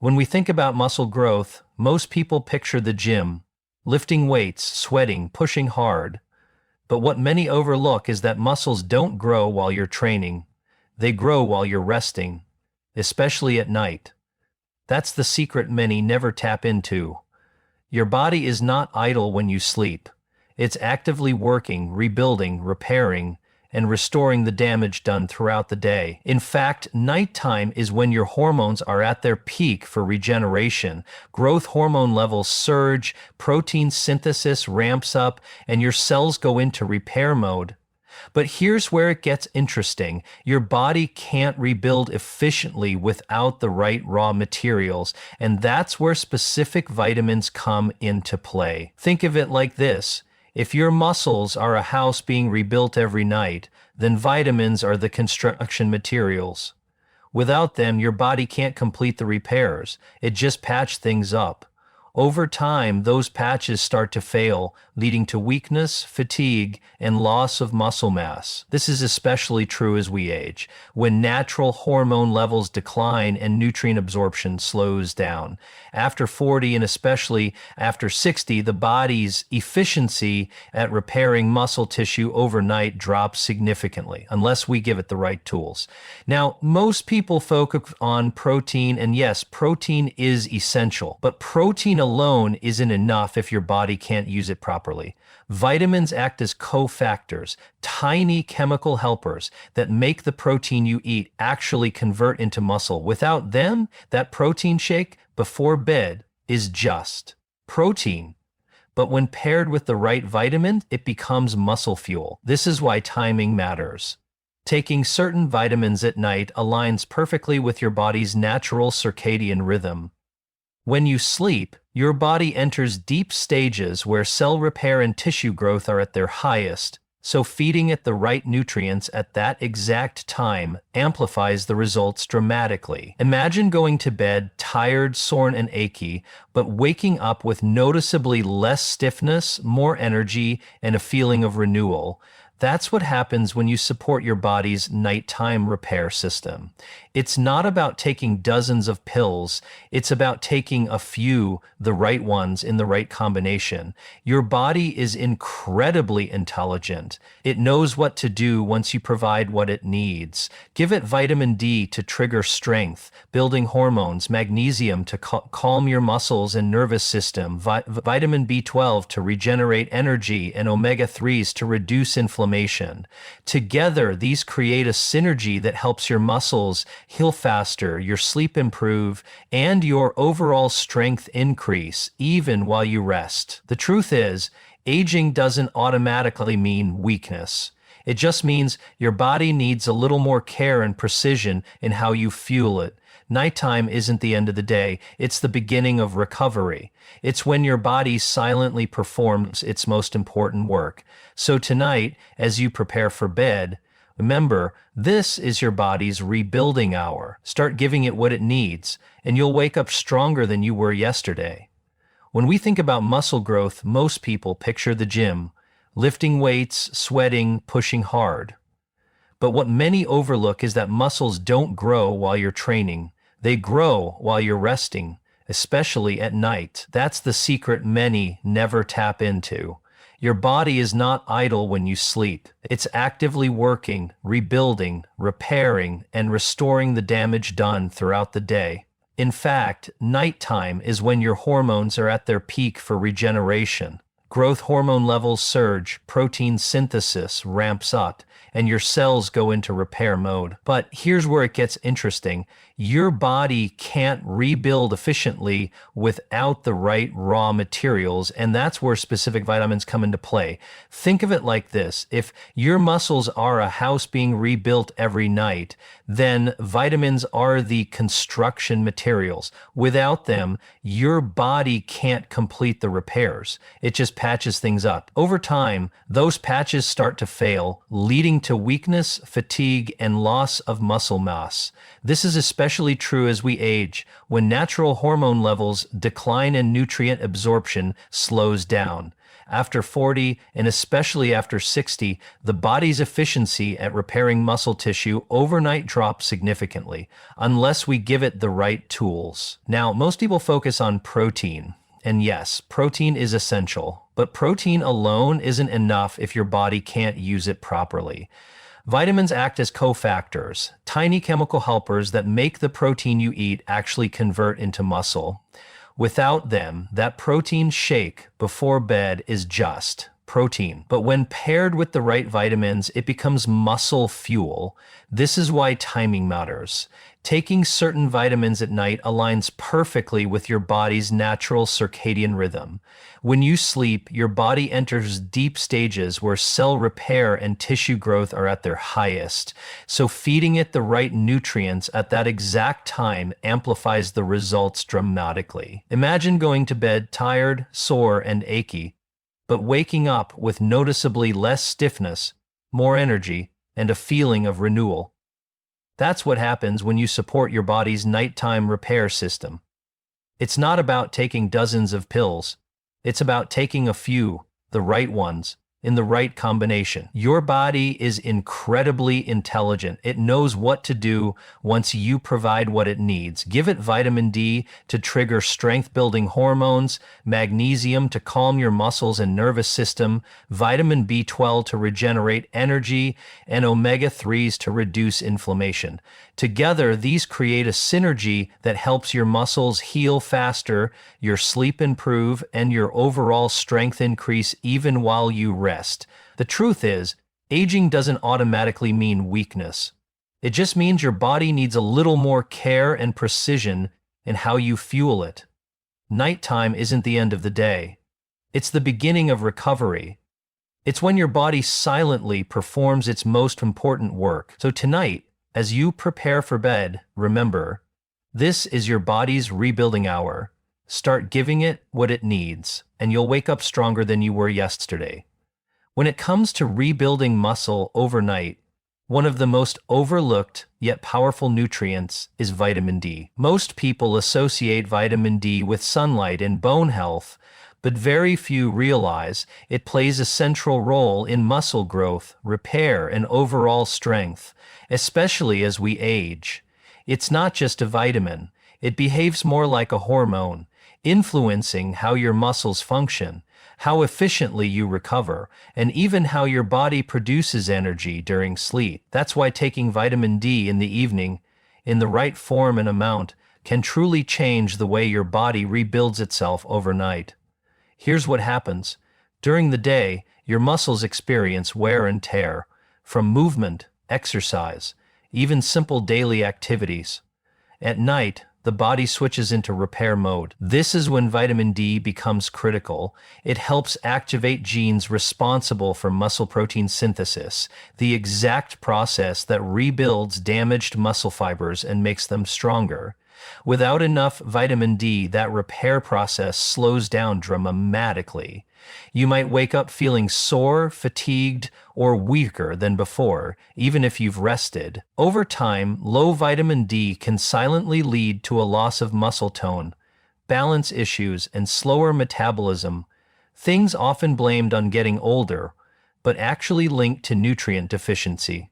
When we think about muscle growth, most people picture the gym, lifting weights, sweating, pushing hard. But what many overlook is that muscles don't grow while you're training. They grow while you're resting, especially at night. That's the secret many never tap into. Your body is not idle when you sleep. It's actively working, rebuilding, repairing, and restoring the damage done throughout the day. In fact, nighttime is when your hormones are at their peak for regeneration. Growth hormone levels surge, protein synthesis ramps up, and your cells go into repair mode. But here's where it gets interesting. Your body can't rebuild efficiently without the right raw materials, and that's where specific vitamins come into play. Think of it like this. If your muscles are a house being rebuilt every night, then vitamins are the construction materials. Without them, your body can't complete the repairs. It just patches things up. Over time, those patches start to fail, leading to weakness, fatigue, and loss of muscle mass. This is especially true as we age, when natural hormone levels decline and nutrient absorption slows down. After 40 and especially after 60, the body's efficiency at repairing muscle tissue overnight drops significantly, unless we give it the right tools. Now, most people focus on protein, and yes, protein is essential, but protein alone isn't enough if your body can't use it properly. Vitamins act as cofactors, tiny chemical helpers that make the protein you eat actually convert into muscle. Without them, that protein shake before bed is just protein. But when paired with the right vitamin, it becomes muscle fuel. This is why timing matters. Taking certain vitamins at night aligns perfectly with your body's natural circadian rhythm. When you sleep, your body enters deep stages where cell repair and tissue growth are at their highest, so feeding it the right nutrients at that exact time amplifies the results dramatically. Imagine going to bed tired, sore, and achy, but waking up with noticeably less stiffness, more energy, and a feeling of renewal. That's what happens when you support your body's nighttime repair system. It's not about taking dozens of pills, it's about taking a few, the right ones in the right combination. Your body is incredibly intelligent. It knows what to do once you provide what it needs. Give it vitamin D to trigger strength, building hormones, magnesium to calm your muscles and nervous system, vitamin B12 to regenerate energy, and omega-3s to reduce inflammation. Together, these create a synergy that helps your muscles heal faster, your sleep improve, and your overall strength increase, even while you rest. The truth is, aging doesn't automatically mean weakness. It just means your body needs a little more care and precision in how you fuel it. Nighttime isn't the end of the day, it's the beginning of recovery. It's when your body silently performs its most important work. So tonight, as you prepare for bed, remember, this is your body's rebuilding hour. Start giving it what it needs, and you'll wake up stronger than you were yesterday. When we think about muscle growth, most people picture the gym, lifting weights, sweating, pushing hard. But what many overlook is that muscles don't grow while you're training. They grow while you're resting, especially at night. That's the secret many never tap into. Your body is not idle when you sleep. It's actively working, rebuilding, repairing, and restoring the damage done throughout the day. In fact, nighttime is when your hormones are at their peak for regeneration. Growth hormone levels surge, protein synthesis ramps up, and your cells go into repair mode. But here's where it gets interesting. Your body can't rebuild efficiently without the right raw materials, and that's where specific vitamins come into play. Think of it like this. If your muscles are a house being rebuilt every night, then vitamins are the construction materials. Without them, your body can't complete the repairs. It just patches things up. Over time, those patches start to fail, leading to weakness, fatigue, and loss of muscle mass. This is especially especially true as we age, when natural hormone levels decline and nutrient absorption slows down. After 40, and especially after 60, the body's efficiency at repairing muscle tissue overnight drops significantly, unless we give it the right tools. Now, most people focus on protein. And yes, protein is essential, but protein alone isn't enough if your body can't use it properly. Vitamins act as cofactors, tiny chemical helpers that make the protein you eat actually convert into muscle. Without them, that protein shake before bed is just protein. But when paired with the right vitamins, it becomes muscle fuel. This is why timing matters. Taking certain vitamins at night aligns perfectly with your body's natural circadian rhythm. When you sleep, your body enters deep stages where cell repair and tissue growth are at their highest. So feeding it the right nutrients at that exact time amplifies the results dramatically. Imagine going to bed tired, sore, and achy, but waking up with noticeably less stiffness, more energy, and a feeling of renewal. That's what happens when you support your body's nighttime repair system. It's not about taking dozens of pills. It's about taking a few, the right ones, in the right combination. Your body is incredibly intelligent. It knows what to do once you provide what it needs. Give it vitamin D to trigger strength-building hormones, magnesium to calm your muscles and nervous system, vitamin B12 to regenerate energy, and omega-3s to reduce inflammation. Together, these create a synergy that helps your muscles heal faster, your sleep improve, and your overall strength increase even while you rest. The truth is, aging doesn't automatically mean weakness. It just means your body needs a little more care and precision in how you fuel it. Nighttime isn't the end of the day. It's the beginning of recovery. It's when your body silently performs its most important work. So tonight, as you prepare for bed, remember, this is your body's rebuilding hour. Start giving it what it needs, and you'll wake up stronger than you were yesterday. When it comes to rebuilding muscle overnight, one of the most overlooked yet powerful nutrients is vitamin D. Most people associate vitamin D with sunlight and bone health, but very few realize it plays a central role in muscle growth, repair, and overall strength, especially as we age. It's not just a vitamin. It behaves more like a hormone, influencing how your muscles function, how efficiently you recover, and even how your body produces energy during sleep. That's why taking vitamin D in the evening, in the right form and amount, can truly change the way your body rebuilds itself overnight. Here's what happens. During the day, your muscles experience wear and tear, from movement, exercise, even simple daily activities. At night, the body switches into repair mode. This is when vitamin D becomes critical. It helps activate genes responsible for muscle protein synthesis, the exact process that rebuilds damaged muscle fibers and makes them stronger. Without enough vitamin D, that repair process slows down dramatically. You might wake up feeling sore, fatigued, or weaker than before, even if you've rested. Over time, low vitamin D can silently lead to a loss of muscle tone, balance issues, and slower metabolism, things often blamed on getting older, but actually linked to nutrient deficiency.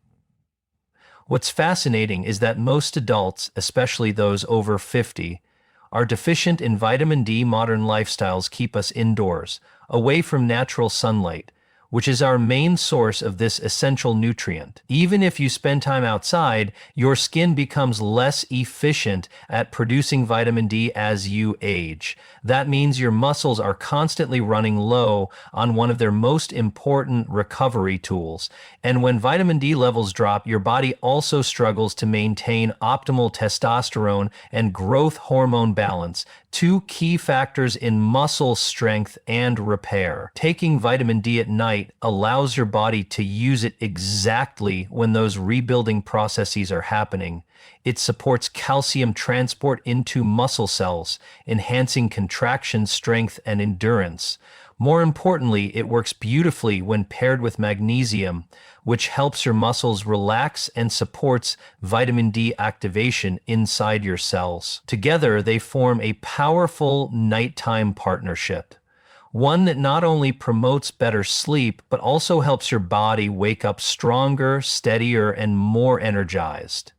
What's fascinating is that most adults, especially those over 50, are deficient in vitamin D. Modern lifestyles keep us indoors, away from natural sunlight, which is our main source of this essential nutrient. Even if you spend time outside, your skin becomes less efficient at producing vitamin D as you age. That means your muscles are constantly running low on one of their most important recovery tools. And when vitamin D levels drop, your body also struggles to maintain optimal testosterone and growth hormone balance, two key factors in muscle strength and repair. Taking vitamin D at night allows your body to use it exactly when those rebuilding processes are happening. It supports calcium transport into muscle cells, enhancing contraction strength and endurance, More importantly, it works beautifully when paired with magnesium, which helps your muscles relax and supports vitamin D activation inside your cells. Together, they form a powerful nighttime partnership, one that not only promotes better sleep, but also helps your body wake up stronger, steadier, and more energized.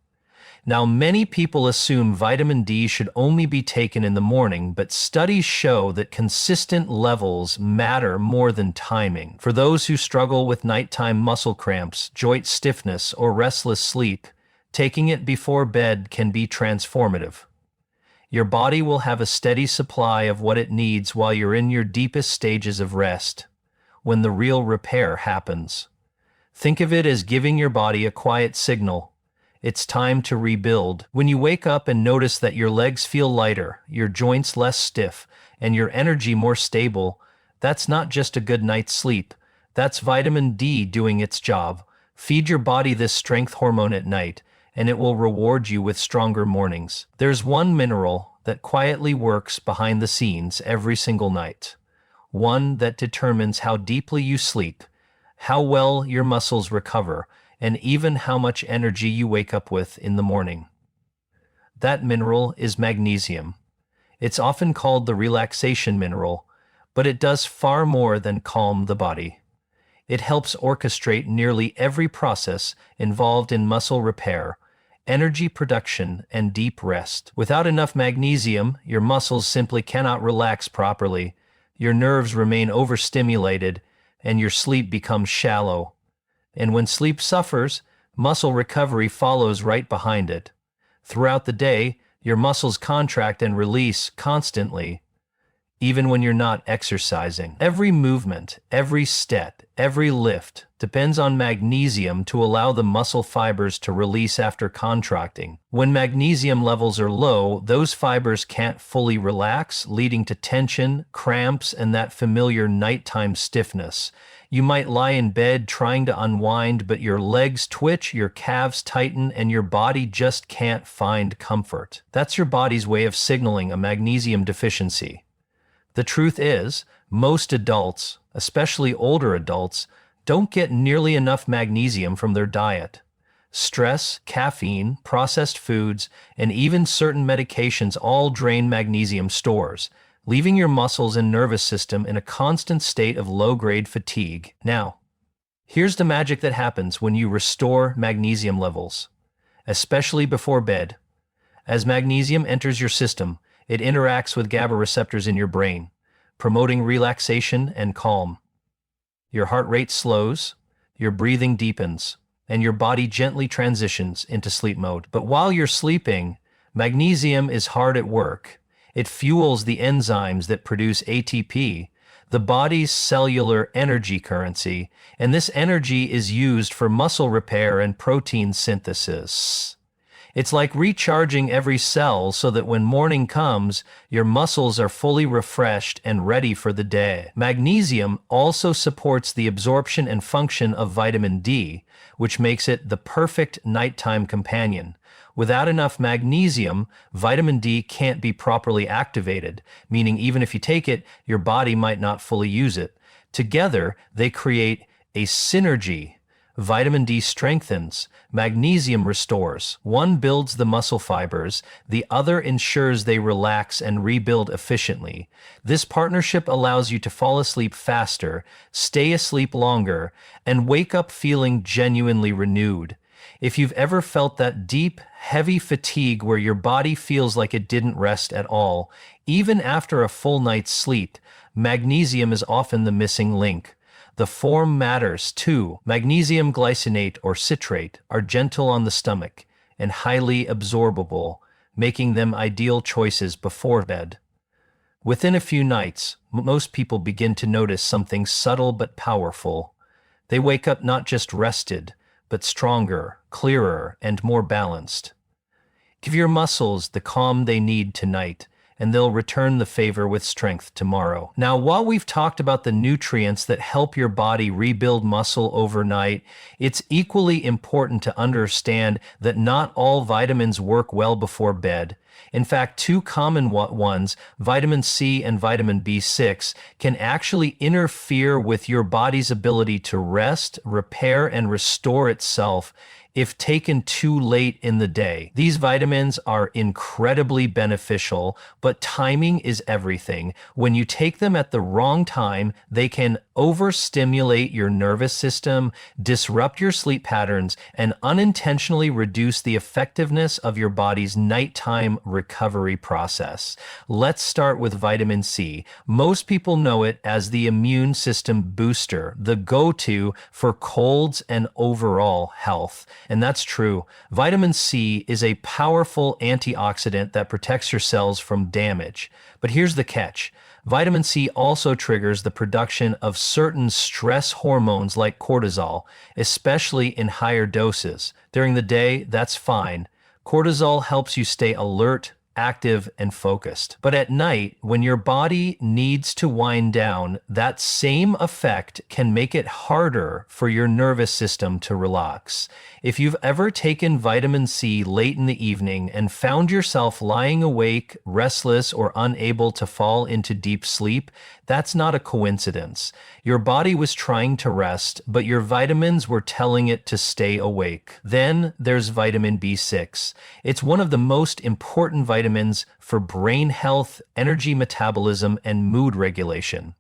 Now, many people assume vitamin D should only be taken in the morning, but studies show that consistent levels matter more than timing. For those who struggle with nighttime muscle cramps, joint stiffness, or restless sleep, taking it before bed can be transformative. Your body will have a steady supply of what it needs while you're in your deepest stages of rest, when the real repair happens. Think of it as giving your body a quiet signal. It's time to rebuild. When you wake up and notice that your legs feel lighter, your joints less stiff, and your energy more stable, that's not just a good night's sleep. That's vitamin D doing its job. Feed your body this strength hormone at night, and it will reward you with stronger mornings. There's one mineral that quietly works behind the scenes every single night. One that determines how deeply you sleep, how well your muscles recover, and even how much energy you wake up with in the morning. That mineral is magnesium. It's often called the relaxation mineral, but it does far more than calm the body. It helps orchestrate nearly every process involved in muscle repair, energy production, and deep rest. Without enough magnesium, your muscles simply cannot relax properly, your nerves remain overstimulated, and your sleep becomes shallow. And when sleep suffers, muscle recovery follows right behind it. Throughout the day, your muscles contract and release constantly, even when you're not exercising. Every movement, every step, every lift depends on magnesium to allow the muscle fibers to release after contracting. When magnesium levels are low, those fibers can't fully relax, leading to tension, cramps, and that familiar nighttime stiffness. You might lie in bed trying to unwind, but your legs twitch, your calves tighten, and your body just can't find comfort. That's your body's way of signaling a magnesium deficiency. The truth is, most adults, especially older adults, don't get nearly enough magnesium from their diet. Stress, caffeine, processed foods, and even certain medications all drain magnesium stores, leaving your muscles and nervous system in a constant state of low-grade fatigue. Now, here's the magic that happens when you restore magnesium levels, especially before bed. As magnesium enters your system, it interacts with GABA receptors in your brain, promoting relaxation and calm. Your heart rate slows, your breathing deepens, and your body gently transitions into sleep mode. But while you're sleeping, magnesium is hard at work. It fuels the enzymes that produce ATP, the body's cellular energy currency, and this energy is used for muscle repair and protein synthesis. It's like recharging every cell so that when morning comes, your muscles are fully refreshed and ready for the day. Magnesium also supports the absorption and function of vitamin D, which makes it the perfect nighttime companion. Without enough magnesium, vitamin D can't be properly activated, meaning even if you take it, your body might not fully use it. Together, they create a synergy. Vitamin D strengthens, magnesium restores. One builds the muscle fibers, the other ensures they relax and rebuild efficiently. This partnership allows you to fall asleep faster, stay asleep longer, and wake up feeling genuinely renewed. If you've ever felt that deep, heavy fatigue where your body feels like it didn't rest at all, even after a full night's sleep, magnesium is often the missing link. The form matters too. Magnesium glycinate or citrate are gentle on the stomach and highly absorbable, making them ideal choices before bed. Within a few nights, most people begin to notice something subtle but powerful. They wake up not just rested, but stronger, clearer, and more balanced. Give your muscles the calm they need tonight, and they'll return the favor with strength tomorrow. Now, while we've talked about the nutrients that help your body rebuild muscle overnight, it's equally important to understand that not all vitamins work well before bed. In fact, two common ones, vitamin C and vitamin B6, can actually interfere with your body's ability to rest, repair, and restore itself if taken too late in the day. These vitamins are incredibly beneficial, but timing is everything. When you take them at the wrong time, they can overstimulate your nervous system, disrupt your sleep patterns, and unintentionally reduce the effectiveness of your body's nighttime recovery process. Let's start with vitamin C. Most people know it as the immune system booster, the go-to for colds and overall health. And that's true. Vitamin C is a powerful antioxidant that protects your cells from damage. But here's the catch. Vitamin C also triggers the production of certain stress hormones like cortisol, especially in higher doses. During the day, that's fine. Cortisol helps you stay alert, active, and focused. But at night, when your body needs to wind down, that same effect can make it harder for your nervous system to relax. If you've ever taken vitamin C late in the evening and found yourself lying awake, restless, or unable to fall into deep sleep, that's not a coincidence. Your body was trying to rest, but your vitamins were telling it to stay awake. Then there's vitamin B6. It's one of the most important vitamins for brain health, energy metabolism, and mood regulation.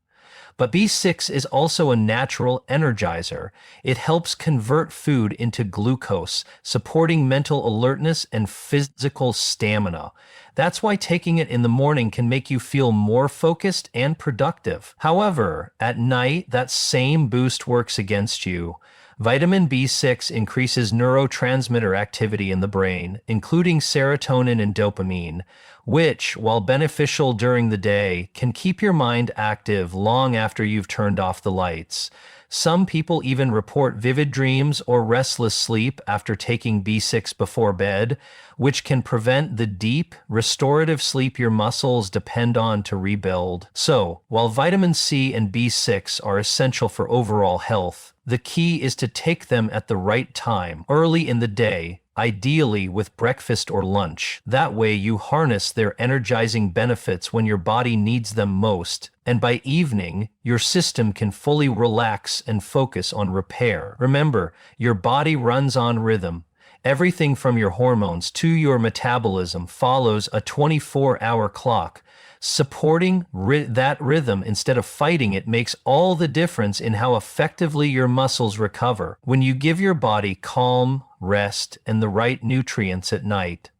But B6 is also a natural energizer. It helps convert food into glucose, supporting mental alertness and physical stamina. That's why taking it in the morning can make you feel more focused and productive. However, at night, that same boost works against you. Vitamin B6 increases neurotransmitter activity in the brain, including serotonin and dopamine, which, while beneficial during the day, can keep your mind active long after you've turned off the lights. Some people even report vivid dreams or restless sleep after taking B6 before bed, which can prevent the deep, restorative sleep your muscles depend on to rebuild. So, while vitamin C and B6 are essential for overall health, the key is to take them at the right time, early in the day, ideally with breakfast or lunch. That way you harness their energizing benefits when your body needs them most, and by evening, your system can fully relax and focus on repair. Remember, your body runs on rhythm. Everything from your hormones to your metabolism follows a 24-hour clock. Supporting that rhythm instead of fighting it makes all the difference in how effectively your muscles recover. When you give your body calm, rest, and the right nutrients at night,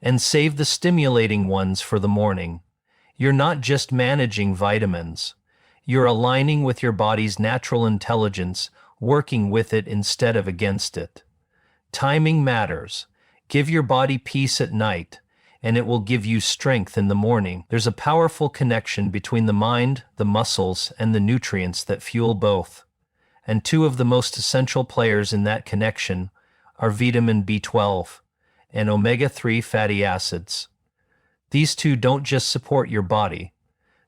and save the stimulating ones for the morning, you're not just managing vitamins. You're aligning with your body's natural intelligence, working with it instead of against it. Timing matters. Give your body peace at night, and it will give you strength in the morning. There's a powerful connection between the mind, the muscles, and the nutrients that fuel both. And two of the most essential players in that connection are vitamin B12 and omega-3 fatty acids. These two don't just support your body,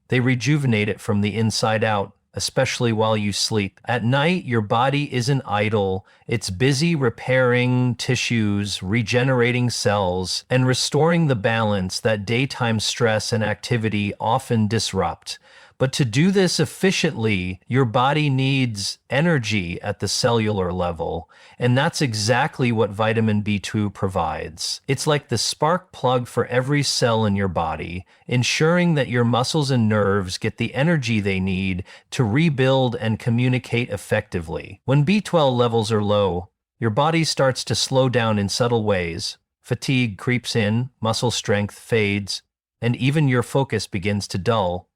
they rejuvenate it from the inside out, especially while you sleep. At night, your body isn't idle. It's busy repairing tissues, regenerating cells, and restoring the balance that daytime stress and activity often disrupt. But to do this efficiently, your body needs energy at the cellular level, and that's exactly what vitamin B2 provides. It's like the spark plug for every cell in your body, ensuring that your muscles and nerves get the energy they need to rebuild and communicate effectively. When B12 levels are low, your body starts to slow down in subtle ways. Fatigue creeps in, muscle strength fades, and even your focus begins to dull.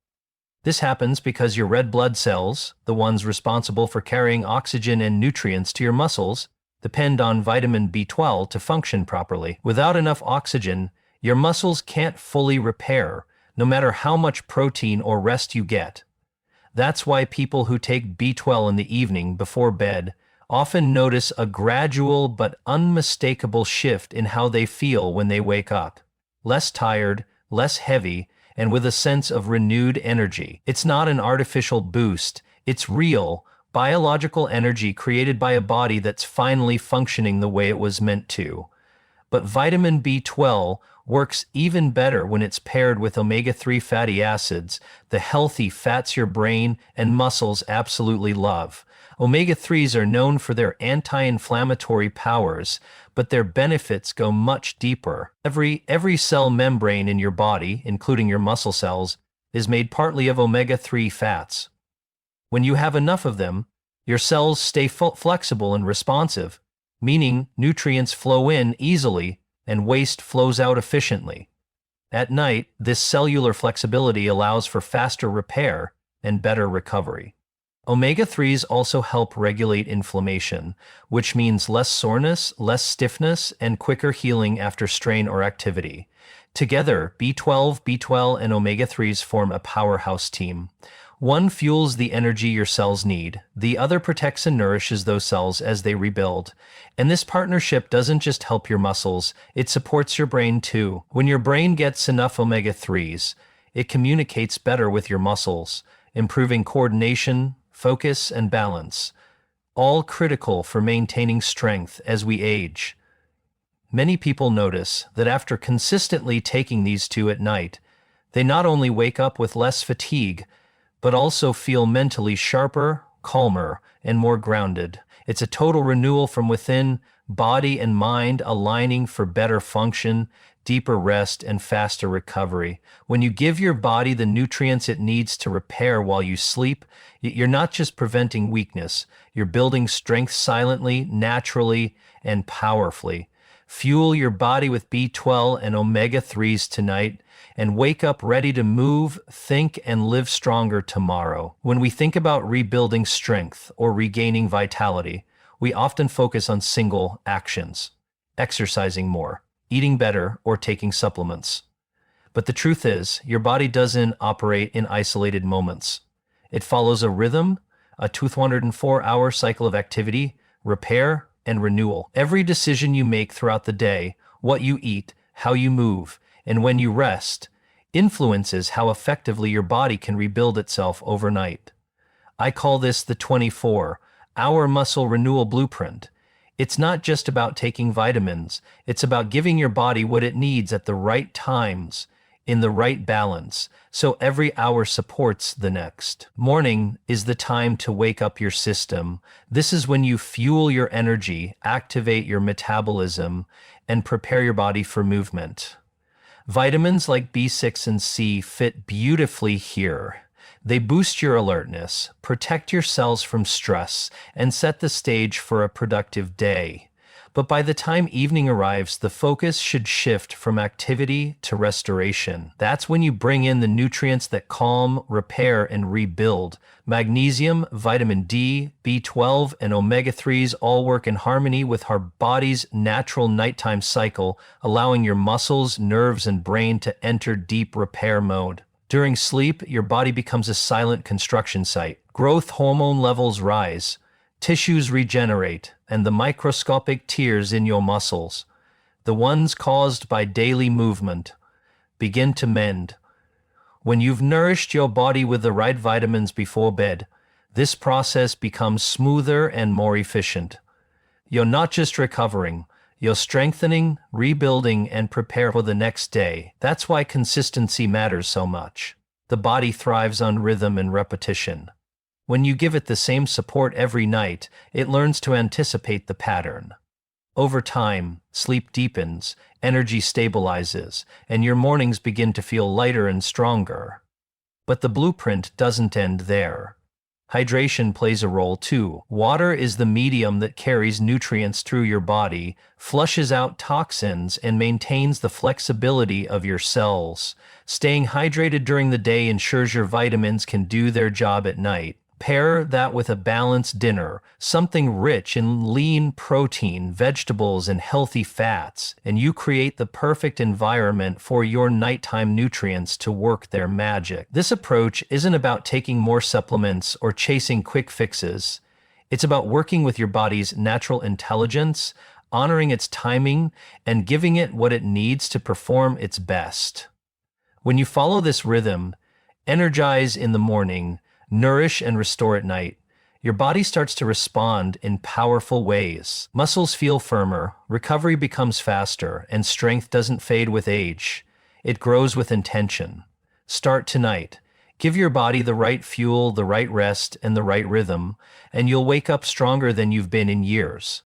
This happens because your red blood cells, the ones responsible for carrying oxygen and nutrients to your muscles, depend on vitamin B12 to function properly. Without enough oxygen, your muscles can't fully repair, no matter how much protein or rest you get. That's why people who take B12 in the evening before bed often notice a gradual but unmistakable shift in how they feel when they wake up. Less tired, less heavy, and with a sense of renewed energy. It's not an artificial boost, it's real, biological energy created by a body that's finally functioning the way it was meant to. But vitamin B12 works even better when it's paired with omega-3 fatty acids, the healthy fats your brain and muscles absolutely love. Omega-3s are known for their anti-inflammatory powers, but their benefits go much deeper. Every cell membrane in your body, including your muscle cells, is made partly of omega-3 fats. When you have enough of them, your cells stay flexible and responsive, meaning nutrients flow in easily and waste flows out efficiently. At night, this cellular flexibility allows for faster repair and better recovery. Omega-3s also help regulate inflammation, which means less soreness, less stiffness, and quicker healing after strain or activity. Together, B12, and omega-3s form a powerhouse team. One fuels the energy your cells need, the other protects and nourishes those cells as they rebuild. And this partnership doesn't just help your muscles, it supports your brain too. When your brain gets enough omega-3s, it communicates better with your muscles, improving coordination, focus, and balance, all critical for maintaining strength as we age. Many people notice that after consistently taking these two at night, they not only wake up with less fatigue, but also feel mentally sharper, calmer, and more grounded. It's a total renewal from within, body and mind aligning for better function, deeper rest, and faster recovery. When you give your body the nutrients it needs to repair while you sleep, you're not just preventing weakness, you're building strength silently, naturally, and powerfully. Fuel your body with B12 and omega-3s tonight, and wake up ready to move, think, and live stronger tomorrow. When we think about rebuilding strength or regaining vitality, we often focus on single actions: exercising more, eating better, or taking supplements. But the truth is, your body doesn't operate in isolated moments. It follows a rhythm, a 204-hour cycle of activity, repair, and renewal. Every decision you make throughout the day, what you eat, how you move, and when you rest, influences how effectively your body can rebuild itself overnight. I call this the 24-hour muscle renewal blueprint. It's not just about taking vitamins, it's about giving your body what it needs at the right times, in the right balance, so every hour supports the next. Morning is the time to wake up your system. This is when you fuel your energy, activate your metabolism, and prepare your body for movement. Vitamins like B6 and C fit beautifully here. They boost your alertness, protect your cells from stress, and set the stage for a productive day. But by the time evening arrives, the focus should shift from activity to restoration. That's when you bring in the nutrients that calm, repair, and rebuild. Magnesium, vitamin D, B12, and omega-3s all work in harmony with our body's natural nighttime cycle, allowing your muscles, nerves, and brain to enter deep repair mode. During sleep, your body becomes a silent construction site. Growth hormone levels rise, tissues regenerate, and the microscopic tears in your muscles, the ones caused by daily movement, begin to mend. When you've nourished your body with the right vitamins before bed, this process becomes smoother and more efficient. You're not just recovering, you're strengthening, rebuilding, and prepare for the next day. That's why consistency matters so much. The body thrives on rhythm and repetition. When you give it the same support every night, it learns to anticipate the pattern. Over time, sleep deepens, energy stabilizes, and your mornings begin to feel lighter and stronger. But the blueprint doesn't end there. Hydration plays a role too. Water is the medium that carries nutrients through your body, flushes out toxins, and maintains the flexibility of your cells. Staying hydrated during the day ensures your vitamins can do their job at night. Pair that with a balanced dinner, something rich in lean protein, vegetables, and healthy fats, and you create the perfect environment for your nighttime nutrients to work their magic. This approach isn't about taking more supplements or chasing quick fixes. It's about working with your body's natural intelligence, honoring its timing, and giving it what it needs to perform its best. When you follow this rhythm, energize in the morning, nourish and restore at night, your body starts to respond in powerful ways. Muscles feel firmer, recovery becomes faster, and strength doesn't fade with age. It grows with intention. Start tonight. Give your body the right fuel, the right rest, and the right rhythm, and you'll wake up stronger than you've been in years.